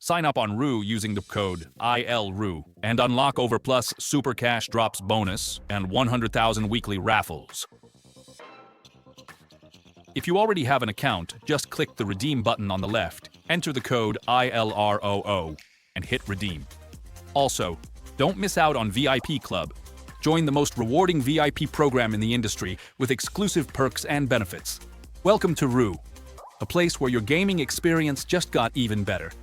Sign up on RooWards using the code ILROO and unlock Overplus Super Cash Drops bonus and 100,000 weekly raffles. If you already have an account, just click the redeem button on the left, enter the code ILROO, and hit redeem. Also, don't miss out on VIP Club. Join the most rewarding VIP program in the industry with exclusive perks and benefits. Welcome to RooWards, a place where your gaming experience just got even better.